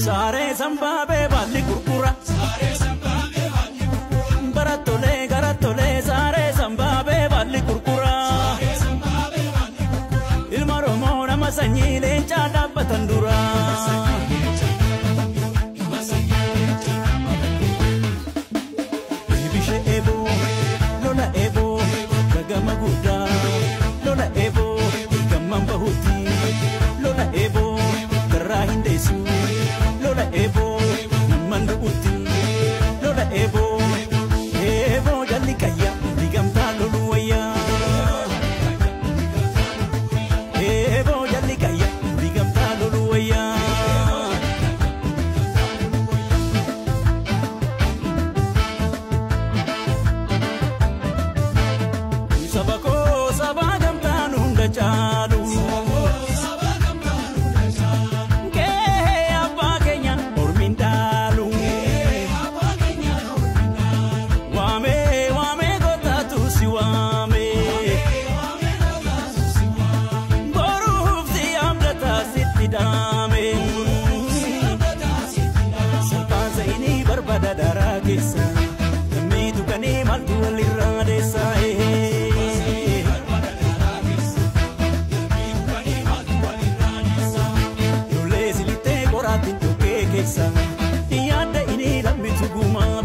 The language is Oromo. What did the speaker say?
Sare sambabe bali kurkura, baratole garatole sare sambabe bali kurkura. Ilma romo nama sanyi lenca dapat tandura. Ibishe ebo, lola ebo, gagama guda, lola ebo, gamam bahuti, lola ebo, kerahin desu. Lola ebo, mandu uti. Lola ebo, ebo jalli kaya, digamta luluwaya. Ebo jalli kaya, digamta luluwaya. Sabako sabagamta nunda chalu. Barbada daragesa, demi tu kani maltu alirradesa. Yo le silite koratin tu kekesa, tiada ini lambi tu guma.